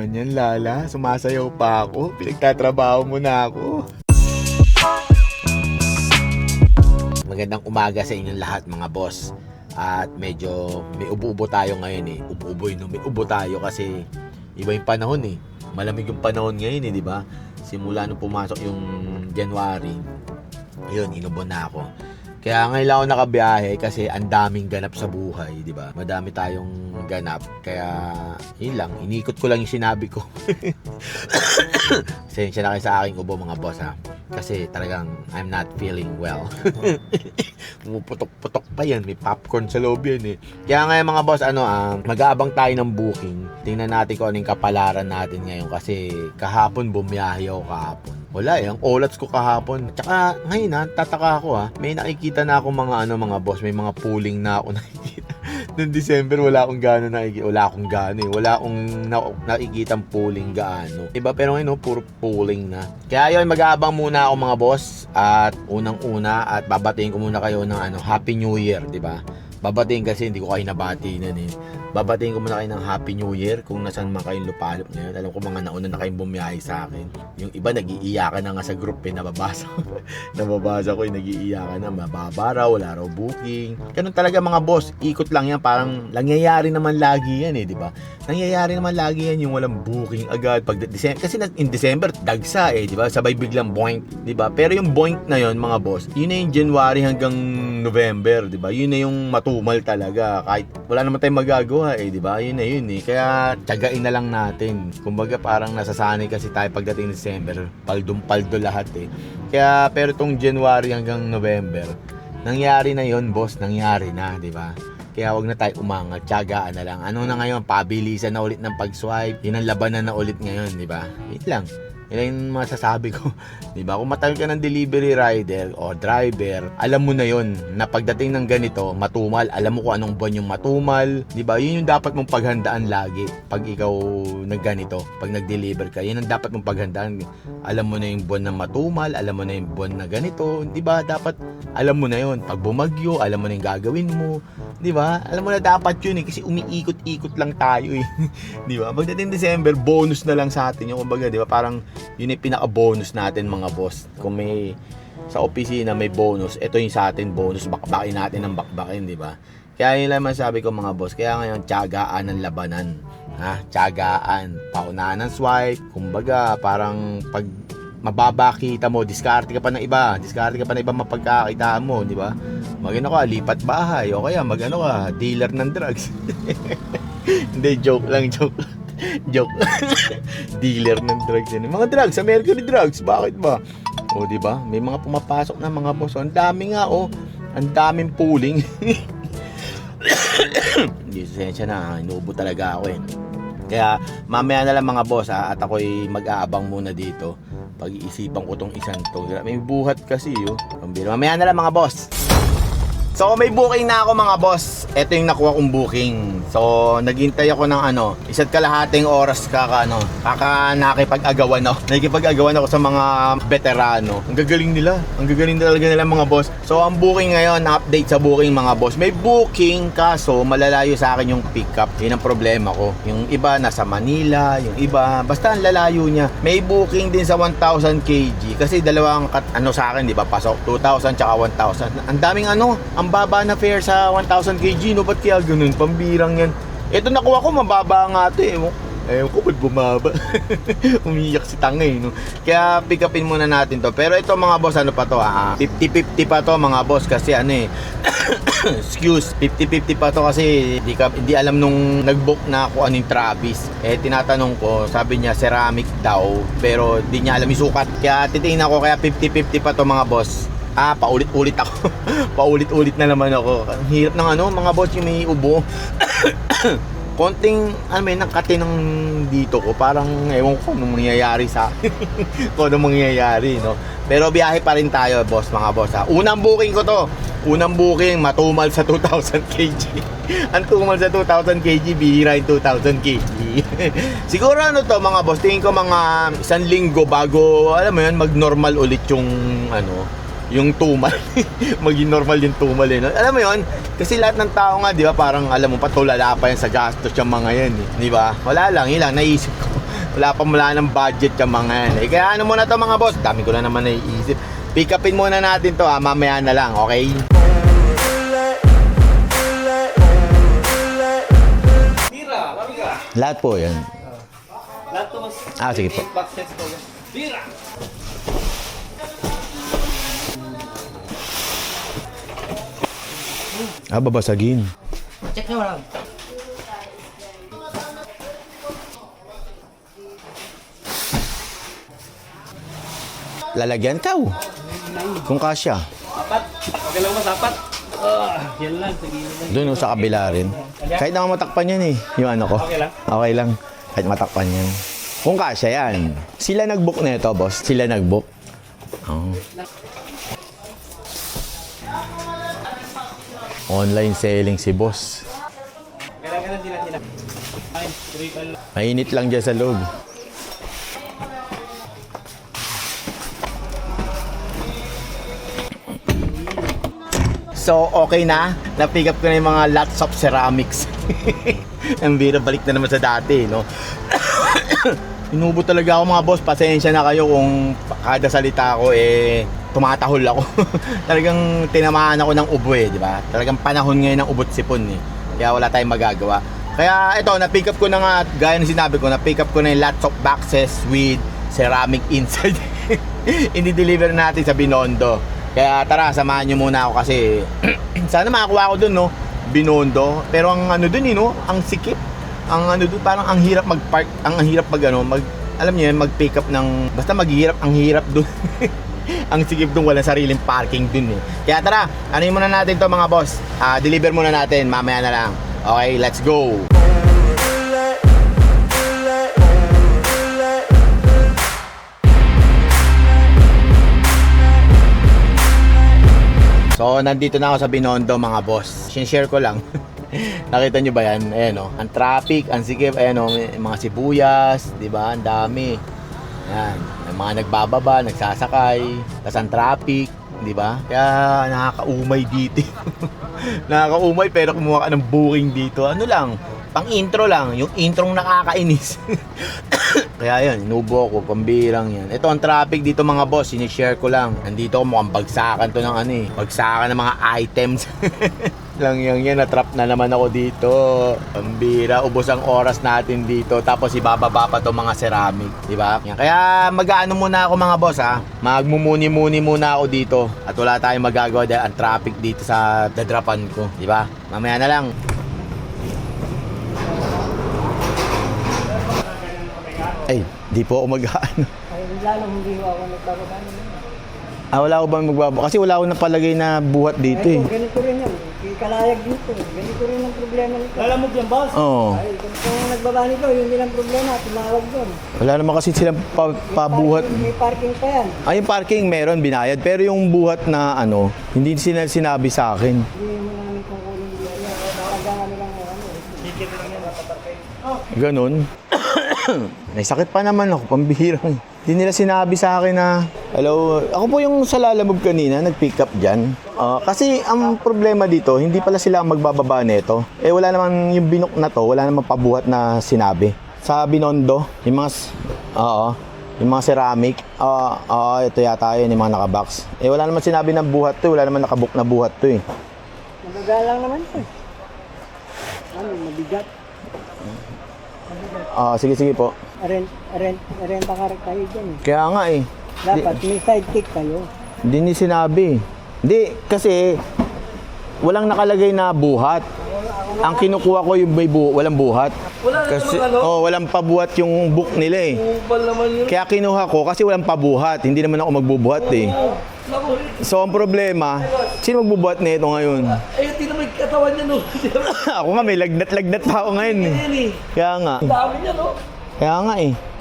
naman yan, Lala. Sumasayaw pa ako. Pinagtatrabaho mo na ako. Magandang umaga sa inyong lahat mga boss. At medyo may ubo-ubo tayo ngayon eh. May ubo tayo kasi iba yung panahon eh. Malamig yung panahon ngayon eh, di ba? Simula nung pumasok yung January, yun, inubo na ako. Kaya ngayon lang ako nakabiyahe kasi ang daming ganap sa buhay, di ba? Madami tayong ganap. Kaya, yun lang. Inikot ko lang yung sinabi ko. Sensya na kayo sa aking ubo mga boss ha. Kasi talagang I'm not feeling well. Pumuputok-putok pa yan. May popcorn sa loob yan eh. Kaya ngayon mga boss, mag-aabang tayo ng booking. Tingnan natin kung ano yung kapalaran natin ngayon. Kasi kahapon bumiyahe ako kahapon. Wala eh, ang olats ko kahapon. Tsaka ngayon tataka ako may nakikita na ako mga boss, may mga pooling na ako nakikita. Noong December wala akong gaano nakikita, wala akong nakikitang pooling gaano. Iba pero ngayon puro pooling na. Kaya yun, mag-aabang muna ako mga boss at unang-una at babatiin ko muna kayo ng Happy New Year, di ba? Babatiin kasi hindi ko kayo nabati nun eh. Babatiin ko muna kayo ng Happy New Year kung nasaan man kayong lupalop ngayon. Alam ko mga nauna na kayong bumiyahe sa akin. Yung iba nag-iiyakan na nga sa group nababasa ko yung nag-iiyakan na mababa raw, wala raw booking. Ganun talaga mga boss, ikot lang yan, parang nangyayari naman lagi yan eh, di ba? Nangyayari naman lagi yan yung walang booking agad pag December, kasi in December dagsa eh, di ba? Sabay biglang boink, di ba? Pero yung boink na yon mga boss, yun na yung January hanggang November, di ba? Yun na yung matumal talaga kahit wala naman tayong magagawa eh, di ba? Yun na yun eh. Kaya tiyagain na lang natin. Kumbaga parang nasasanay kasi tayo pagdating December, paldong-paldo lahat eh. Kaya pero tong January hanggang November, nangyari na yon boss, nangyari na, di ba? Kaya wag na tayo umangat, tiyagaan na lang. Ano na ngayon, pabilisan na ulit ng pag-swipe, yun ang labanan na ulit ngayon, di ba? Wait lang. Yan yung masasabi ko. Diba? Kung matagal ka ng delivery rider o driver, alam mo na yon na pagdating ng ganito, matumal. Alam mo kung anong buwan yung matumal. Diba? Yun yung dapat mong paghandaan lagi pag ikaw nagganito. Pag nag-deliver ka, yun ang dapat mong paghandaan. Alam mo na yung buwan na matumal, alam mo na yung buwan na ganito. Diba? Dapat alam mo na yon. Pag bumagyo, alam mo na yung gagawin mo. Diba? Alam mo na dapat yun eh. Kasi umiikot-ikot lang tayo eh. Diba? Pagdating December, bonus na lang sa atin yung kumbaga. Diba? Parang yun yung pinaka-bonus natin mga boss. Kung may sa opisina may bonus, ito yung sa atin bonus, bakbakin natin ng bakbakin, di ba? Kaya yun lang masabi ko mga boss. Kaya ngayon, tiyagaan ng labanan. Tiyagaan. Paunahan ng swipe. Kumbaga, parang pag mababa kita mo, diskarte ka pa ng iba. Diskarte ka pa ng iba mapagkakita mo, di ba? Magano ka, lipat bahay. O kaya magano ka, dealer ng drugs. Hindi, joke lang. Joke. Dealer ng drugs yan. Mga drugs, sa Mercury Drugs, bakit ba? O, di ba? May mga pumapasok na mga boss. Ang dami nga, ang daming pooling. Hindi, sensya na. Inuubo talaga ako eh. Kaya, mamaya na lang mga boss at ako'y mag-aabang muna dito. Pag-iisipan ko tong isang to. May buhat kasi mamaya na lang mga boss. So may booking na ako mga boss. Ito yung nakuha kong booking. So naghintay ako ng isa't kalahating oras nakikipag-agawan ako sa mga veterano. Ang gagaling nila. Ang gagaling talaga nila mga boss. So ang booking ngayon, update sa booking mga boss. May booking kaso malalayo sa akin yung pickup. Yun ang problema ko. Yung iba nasa Manila, yung iba basta ang lalayo niya. May booking din sa 1,000 kg kasi dalawang sa akin, di ba? Pasok 2,000 tsaka 1,000. Ang daming ang baba na fare sa 1,000 kg, no? Ba't kaya ganun? Pambirang yan. Ito nakuha ko, mababa nga ito eh. Ewan ko, ba't bumaba? Umiyak si tangay, no? Kaya pick upin muna natin to. Pero ito mga boss, 50-50 pa to mga boss kasi excuse, 50-50 pa to kasi hindi alam nung nag-book na ako yung Travis. Tinatanong ko, sabi niya ceramic daw, pero di niya alam yung sukat. Kaya titingnan ko, kaya 50-50 pa to mga boss. Paulit-ulit ako. Paulit-ulit na naman ako. Ang hirap ng mga boss yung may ubo. Konting, nakati ng dito ko. Parang, ewan ko anong mangyayari sa akin. Kung anong mangyayari, no? Pero biyahe pa rin tayo, boss, mga boss, Unang booking ko to. Unang booking, matumal sa 2,000 kg. Ang tumal sa 2,000 kg, bihira yung 2,000 kg. Siguro to, mga boss, tingin ko mga isang linggo bago, alam mo yun, mag-normal ulit yung, yung tumal. Maging normal yung tumal no? Alam mo yun? Kasi lahat ng tao nga, di ba, parang alam mo, patulala pa yan sa gastos yung mga yan, di ba? Wala lang, yun lang, naisip ko. Wala ng budget ka mga yan. Eh, kaya ano muna to mga boss, dami ko na naman naiisip. Pick upin muna natin to ha, mamaya na lang, okay? Bira, bira. Lahat po yan. Lahat to mas. Sige po. Boxes ko. Bira. Babasagin. Check nyo lang. Lalagyan ka. Kung kasya. Apat. Okay lang mas apat. Yan lang. Sige lang. Doon sa kabila rin. Kahit naman matakpan yan eh. Yung ano ko. Okay lang? Okay lang. Kahit matakpan yan. Kung kasya yan. Sila nag-book na ito, boss. Sila nag-book. Oh. Online selling si boss. Kailangan sila sila. Ay, triple. Mainit lang dyan sa loob. So, okay na. Na-pick up ko na yung mga lots of ceramics. Ang bira, balik na naman sa dati, no? Inubo talaga ako mga boss. Pasensya na kayo kung kada salita ko, tumatahol ako. Talagang tinamaan ako ng ubo di ba? Talagang panahon ngayon ng ubot sipon Kaya wala tayong magagawa. Kaya ito, na-pick up ko na nga, gaya ng sinabi ko, na-pick up ko na yung lots of boxes with ceramic inside. Ini-deliver natin sa Binondo. Kaya tara, samahan nyo muna ako kasi sana makakuha ko dun, no? Binondo. Pero ang ano dun, no? Ang sikip. Ang ano dun, parang ang hirap mag-park, ang hirap alam niyo yan, mag-pick up ng, basta maghihirap, ang hirap dun. Ang sikip dun, walang sariling parking dun Kaya tara, ano muna natin to mga boss. Deliver muna natin, mamaya na lang. Okay, let's go. So, nandito na ako sa Binondo mga boss. Sinishare ko lang. Nakita nyo ba yan? Ayan ang traffic, ang sikip, ayan may mga sibuyas, di ba? Ang dami. Ayan, may mga nagbababa, nagsasakay, tas ang traffic, di ba? Kaya nakakaumay dito. Nakakaumay pero kumuha ka ng booking dito. Ano lang, pang intro lang, yung introng nakakainis. Kaya yun, inubo ako, pambirang yan. Ito ang traffic dito mga boss, sinishare ko lang. Nandito ko mukhang bagsakan to ng bagsakan ng mga items. Lang yan, natrap na naman ako dito. Pambira, ubos ang oras natin dito. Tapos ibababa pa to mga ceramic, di ba? Kaya mag-aano muna ako mga boss Magmumuni-muni muna ako dito. At wala tayong magagawa dahil ang traffic dito sa dadrapan ko, di ba? Mamaya na lang. Ay, di po ako mag-aano. Ay, lalong hindi ako nagbababa naman. Wala ko bang magbaba? Kasi wala ko napalagay na buhat dito Ganito rin yan. Kalayag dito. Ganito rin ang problema nito. Lalamog yan, boss. Oo. Ay, kung nagbaba nito, yun din ang problema. Tumawag doon. Wala naman kasi silang pabuhat. May parking pa yan. Yung parking meron, binayad. Pero yung buhat na hindi sinabi sa akin. Hindi mo namin kukunin diyan. Talagang lang Ticket lang yan, napaparkay. Ganon. May sakit pa naman ako, pambihirang. Hindi nila sinabi sa akin na, hello, ako po yung sa Lalamove kanina, nag-pick up dyan. Kasi ang problema dito, hindi pala sila ang magbababa nito. Wala naman yung binok na to, wala naman pabuhat na sinabi. Sa Binondo, yung mga ceramic, ito yata yun, yung mga nakabox. Wala naman sinabi na buhat to, wala naman nakabook na buhat to Magagalang naman ito. Mabigat. Sige po. Renta ka rin kayo dyan. Kaya nga Dapat may sidekick kayo. Hindi sinabi. Hindi, kasi walang nakalagay na buhat. Ang kinukuha ko yung may walang buhat. Wala na Kasi, naman walang pabuhat yung book nila Upal naman yun. Kaya kinuha ko kasi walang pabuhat. Hindi naman ako magbubuhat Naku, So, ang problema, sino magbubuhat na ito ngayon? tinan mo yung katawan niya, no? Ako nga, may lagnat-lagnat pa ako ngayon Kaya nga. Dami niya, no? Kaya nga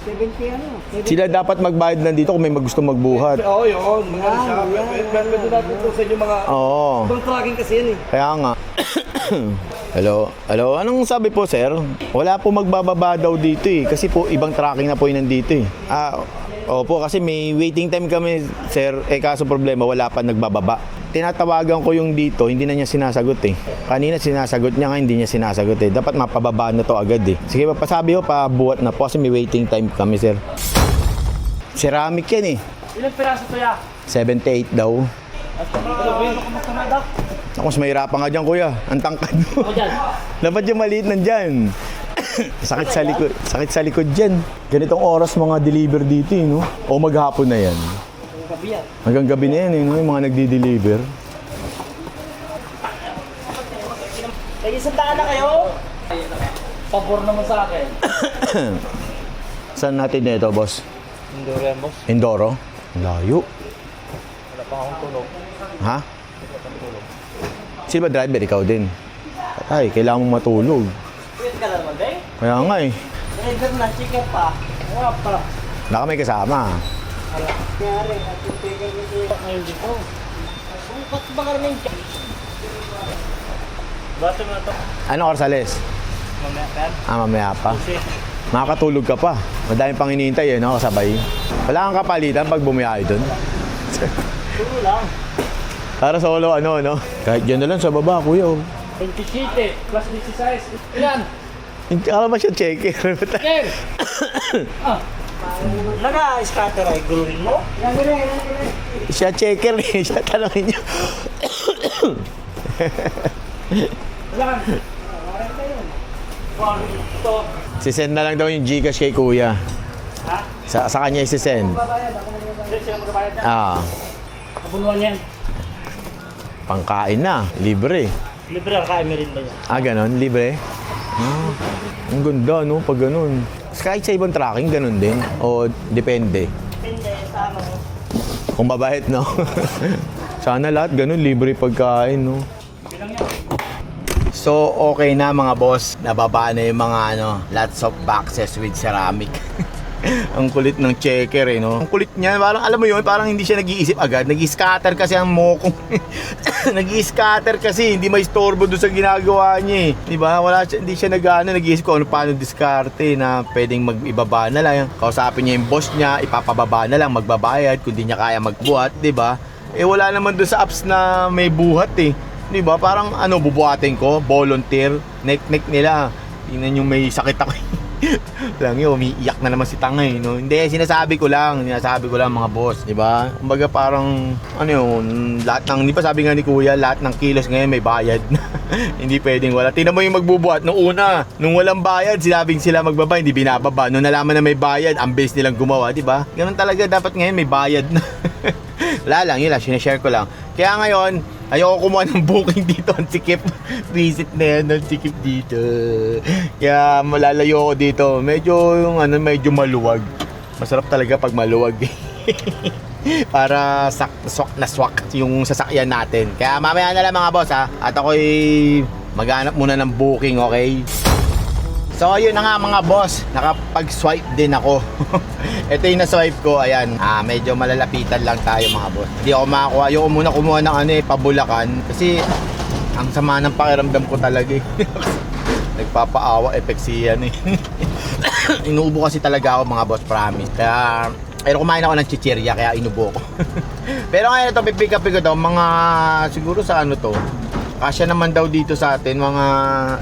70 ano? Sila dapat magbayad na dito kung may gusto magbuhat. Oo, yun. Magkano siya. Pwede natin ito sa inyo mga... Oo. Ibang tracking kasi yan Kaya nga. Hello? Anong sabi po, sir? Wala po magbababa daw dito kasi po ibang tracking na po yun nandito Opo, kasi may waiting time kami, sir. Kaso problema, wala pa nagbababa. Tinatawagan ko yung dito, hindi na niya sinasagot eh. Kanina sinasagot niya nga, hindi niya sinasagot eh. Dapat mapababa na to agad eh. Sige, pasabi ho, pabuhat na po kasi may waiting time kami, sir. Ceramic yan eh. Ilang piraso to ya? 78 daw. At kumusta na daw? Ako, mas mahirapan nga dyan, kuya. Ang tangkad mo. Ako dyan. Dapat yung maliit nandyan. Sakit sa likod. Sakit sa likod dyan. Ganitong oras mga deliver dito, eh, no? O maghapon na yan. Ang gabi yan. Hanggang gabi na yan, eh, no? Yung mga nagdi-deliver. Nag-isang na kayo? Pabor naman sa akin. Saan natin na ito, boss? Indoro yan, boss. Indoro? Layo. Wala pa akong tulog. Ha? Sino ba driver? Ikaw din. Ay, kailangan mong matulog. Wait ka na naman, Day. Kaya nga eh. Driver na, chicken pa. Wala pa. Baka may kasama. Kaya rin, nag-titigil nito yung ngayon dito. Ba't ba ka rin yung Bato mo na ito. Ano, Orsales? Mamaya ka yan. Mamaya pa. Kasi, Makakatulog ka pa. Madami pang hinihintay eh, no? Kasabay. Wala kang kapalitan pag bumiyahe doon. tulo lang. Para solo ano, no? Kahit dyan na lang sa baba, kuya. Oh. 27 plus 16. Ilan? Akala ba siya checker? Ken! Ah. Naka-scatter ay guluhin mo? Siya checker eh. Siya tanongin niyo. Ilan? Ito. Sisend na lang daw yung Gcash kay kuya. Ha? Sa kanya isisend. Hindi sila magbabayad na. Ah, Kabuluhan yan. pangkain na. Libre. Libre ang kain meron ba yan? Ah, ganon? Libre? Ah, ang ganda, no? Pag ganon. Kahit sa ibang tracking, ganon din? O depende? Depende sa ano. Kung mabait, no? Sana lahat ganon, libre pagkain, no? Bilang yan. So, okay na mga boss. Nababa na yung mga lots of boxes with ceramic. Ang kulit ng checker eh, no? Ang kulit niya, parang alam mo yun, parang hindi siya nag-iisip agad. Nag-scatter kasi ang mokong. Nag-scatter kasi, hindi may istorbo doon sa ginagawa niya eh. Di ba? Hindi siya nag-iisip kung ano paano diskarte na pwedeng mag-ibaba na lang. Kausapin niya yung boss niya, ipapababa na lang, magbabayad kung di niya kaya magbuhat, di ba? Eh wala naman doon sa apps na may buhat eh. Di ba? Parang bubuhatin ko, volunteer, neck nila. Tingnan yung may sakit ako. Lang yun, umiiyak na naman si Tangay, no? Hindi, sinasabi ko lang mga boss, di ba? Kumbaga parang, lahat ng, di ba sabi nga ni Kuya, lahat ng kilos ngayon may bayad. Hindi pwedeng wala. Tingnan mo yung magbubuhat. Nung walang bayad, sinabing sila magbaba, hindi binababa. Nung nalaman na may bayad, ang base nilang gumawa, di ba? Ganun talaga, dapat ngayon may bayad na. Wala lang, yun lang, sinashare ko lang. Kaya ngayon, ayoko kumuha ng booking dito ang sikip. Visit na yan ang sikip dito. Kaya malalayo ako dito. Medyo maluwag. Masarap talaga pag maluwag. Para swak na swak yung sasakyan natin. Kaya mamaya na lang mga boss ha. At ako'y maghanap muna ng booking, okay? So ayun na nga mga boss, nakapag-swipe din ako. Ito yung na-swipe ko, ayan. Medyo malalapitan lang tayo mga boss. Hindi ako makakuha. Ayoko muna kumuha ng pabulakan. Kasi ang sama ng pakiramdam ko talaga eh. Nagpapaawa, epeksiyan eh. Inuubo kasi talaga ako mga boss, promise. Kaya kumain ako ng chichirya, kaya inubo ko. Pero ngayon ito, pipick up ko daw, mga siguro sa to. Kasya naman daw dito sa atin, mga,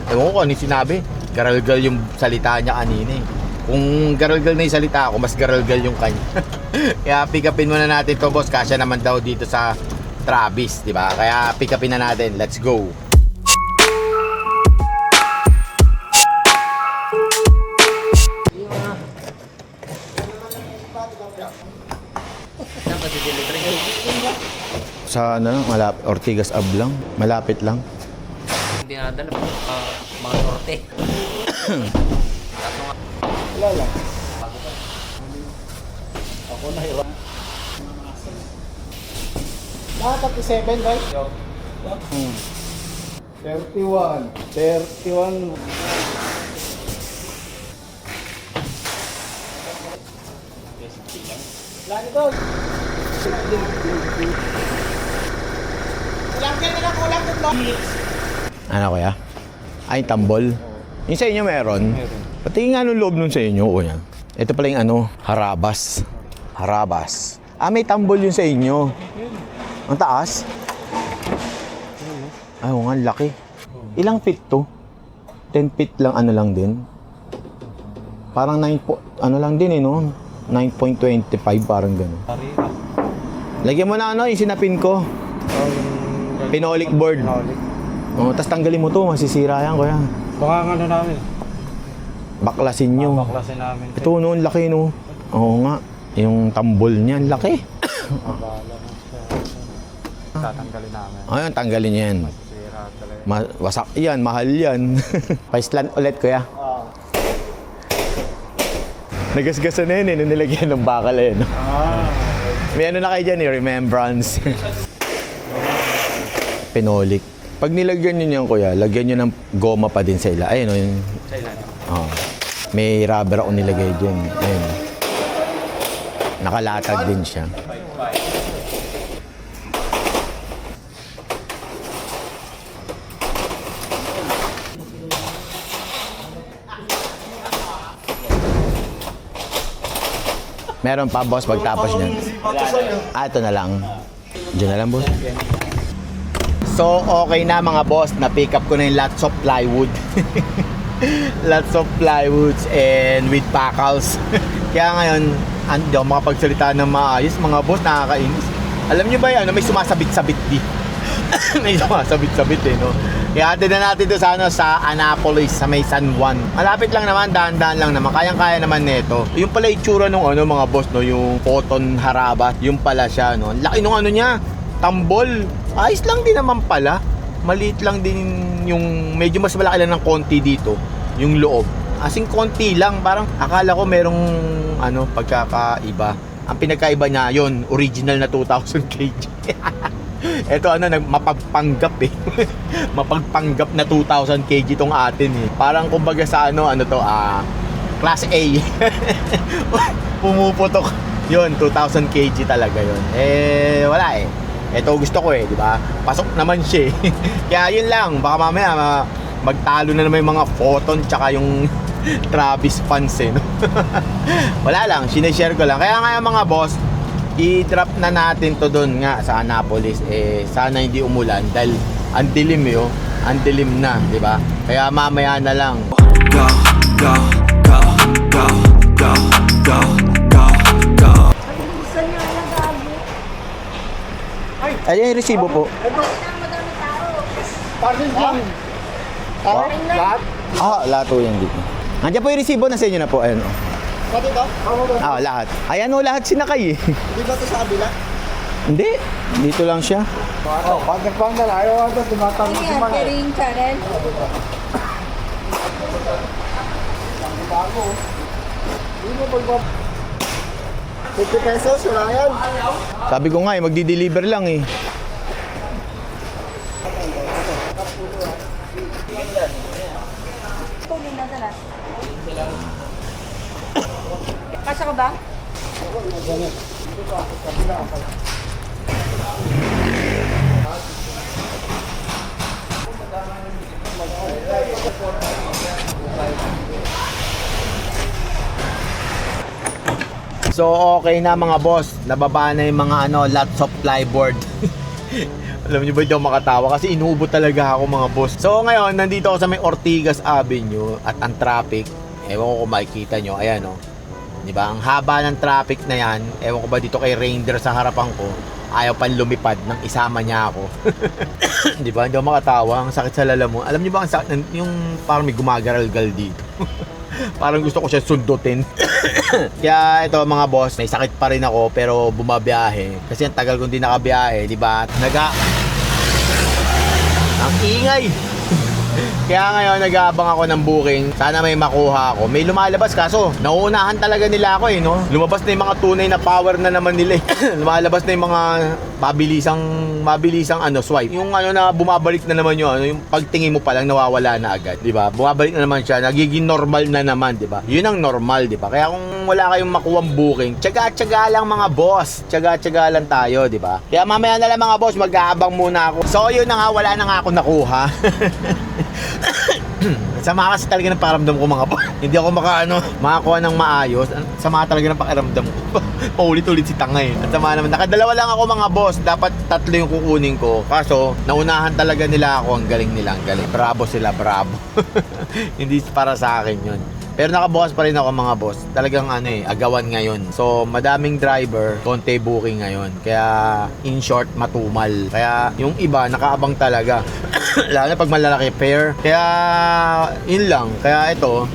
ewan ko ano yung sinabi. Garalgal yung salita niya kanina eh. Kung garalgal na yung salita ako, mas garalgal yung kanya. Kaya pick upin muna natin to boss. Kasya naman daw dito sa Travis, di ba? Kaya pick upin na natin. Let's go. Sa Ortigas Ab lang. Malapit lang. Hindi nadala mga norte. Wala lang. Ako na yun. Lahat 37, right? 31. Lagi ko. Ano kaya? Ay, tambol. Yung sa inyo meron? Meron. Pati nga anong loob nun sa inyo, kuya. Ito pala yung harabas. Harabas. May tambol yun sa inyo. Ang taas? Ay, oo nga, laki. Ilang feet to? 10 feet lang, ano lang din? Parang 9 lang din no? 9.25, parang gano'n. Lagyan mo na yung sinapin ko. Pinolik board. Tas tanggalin mo to, masisira yan, kuya. Baka ano namin. Baklasin nyo. Baklasin namin. Ito noon, laki no. Oo nga, yung tambol niyan, laki. Tatanggalin namin. Ayun, tanggalin yan. Sira talaga. Wasak yan, mahal yan. Paislan ulit, kuya. Nagasgasan na yun nung nilagyan ng bakal no? May ano na kayo dyan remembrance. Pinolik. Pag nilagyan nyo yan, kuya, lagyan nyo ng goma pa din sa ila. Ayun o, yung... Sa ilalim. May rubber ako nilagay dyan. Ayun. Nakalatag din siya. Meron pa, boss, pagtapos niyan. Ito na lang. Diyan na lang, boss. So, okay na mga boss. Na-pick up ko na yung lots of plywood. Lots of plywoods and with packals. Kaya ngayon, hindi ako makapagsalita ng maayos. Mga boss, nakakainis. Alam nyo ba yan, may sumasabit-sabit di. May sumasabit-sabit no? Kaya atin na natin ito sa Annapolis, sa may San Juan. Malapit lang naman, dahan-dahan lang naman. Kayang-kaya naman nito. Yung pala itsura nung mga boss, no? Yung cotton harabas, yung pala siya, no? Laki nung niya, tambol. Ayos lang din naman pala. Maliit lang din yung, medyo mas malaki lang ng konti dito, yung loob. Asing konti lang, parang akala ko merong, pagkakaiba. Ang pinagkaiba niya, yon original na 2,000 kg. Ito mapagpanggap eh. Mapagpanggap na 2,000 kg tong atin eh. Parang kumbaga sa class A. Pumuputok. Yon 2,000 kg talaga yon. Wala eh. Ito gusto ko di ba? Pasok naman siya eh. Kaya yun lang, baka mamaya magtalo na naman yung mga photon tsaka yung Travis fans no? Wala lang, sineshare ko lang. Kaya nga mga boss, i-drop na natin to doon nga sa Annapolis. Sana hindi umulan dahil ang dilim ang dilim na, di ba? Kaya mamaya na lang. Go, go, go, go, go, go, go, go. Ayun yung resibo po. Parcel lang. Lahat? Lahat po yan dito. Nandiyan po yung resibo, nasa inyo na po. Ayun Pati ito? lahat. Ayan lahat sinakay eh. Hindi ba ito sa kabila? Hindi, dito lang siya. Pagkakpanggal, ayaw ito, tumatang Ano yan? Tearing channel? Hindi mo pagpap... 50 pesos, wala yan. Sabi ko nga magdi-deliver lang eh. Kunin na sana. Kasya ka ba? So okay na mga boss, nababa na yung mga lots of plyboard. Alam niyo ba, hindi ako makatawa kasi inuubo talaga ako mga boss. So ngayon, nandito ako sa may Ortigas Avenue at ang traffic, ewan ko kung makikita nyo, ayan di ba? Ang haba ng traffic na yan, ewan ko ba dito kay Reindeer sa harapan ko, ayaw pang lumipad nang isama niya ako. Di ba? Hindi ako makatawa, ang sakit sa lalamunan. Alam niyo ba ang sakit, yung parang may gumagaral-gal dito. Parang gusto ko siya sundutin. Kaya ito mga boss, may sakit pa rin ako pero bumabiyahe. Kasi ang tagal kong di nakabiyahe, di ba? Ang ingay! Kaya ngayon nag-aabang ako ng booking. Sana may makuha ako. May lumalabas kaso nauunahan talaga nila ako no? Lumabas na yung mga tunay na power na naman nila Lumalabas na yung mga mabilisang swipe. Yung na bumabalik na naman yung pagtingin mo pa lang nawawala na agad, di ba? Bumabalik na naman siya, nagiging normal na naman, di ba? Yun ang normal, di ba? Kaya kung wala kayong makuwang booking, tiyaga-tiyaga lang mga boss. Tiyaga-tiyaga lang tayo, di ba? Kaya mamaya na lang mga boss, mag-aabang muna ako. So yun na nga, wala na nga ako nakuha. Sama kasi talaga ng pakiramdam ko mga boss. Hindi ako makakuha ng maayos. Sama talaga ng pakiramdam ko. Paulit-ulit si tanga eh. At sama naman, nakadalawa lang ako mga boss. Dapat 3 yung kukunin ko. Kaso, naunahan talaga nila ako. Ang galing nila, ang galing. Bravo sila, bravo. Hindi para sa akin yun. Pero nakabukas pa rin ako mga boss. Talagang agawan ngayon. So, madaming driver, konti booking ngayon. Kaya, in short, matumal. Kaya, yung iba, nakaabang talaga. Lalo na pag malalaki pair. Kaya, yun lang. Kaya ito,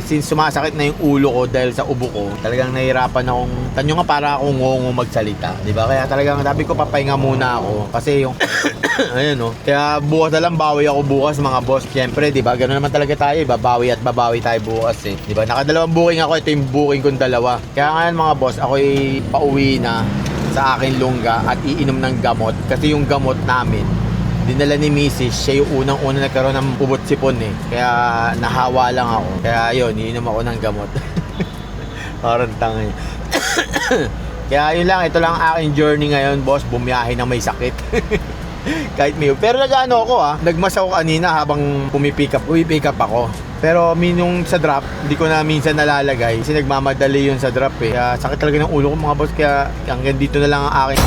since sumasakit na yung ulo ko dahil sa ubo ko, talagang nahihirapan akong, tanyo nga para akong ngongo magsalita. Diba? Kaya talagang, sabi ko, papahinga muna ako. Kasi yung, ayun kaya bukas na lang, bawi ako bukas mga boss. Siyempre, diba? Ganoon naman talaga tayo. Babawi at babawi tayo bukas eh. Diba? Nakadalawang booking ako. Ito yung booking kong dalawa. Kaya ngayon mga boss, ako'y pauwi na sa aking lungga at iinom ng gamot. Kasi yung gamot namin, dinala ni Mrs. Siya yung unang-una nagkaroon ng ubot sipon eh. Kaya nahawa lang ako. Kaya yun, iinom ako ng gamot. Parang tanga eh. Kaya yun lang, ito lang ang aking journey ngayon boss. Bumiyahe na may sakit. Kahit may. Pero nag-ano ako nagmasaw kanina habang pumipick up ako. Pero yung sa drop, hindi ko na minsan nalalagay kasi nagmamadali yun sa drop eh. Kaya sakit talaga ng ulo ko mga boss. Kaya hanggang dito na lang ang akin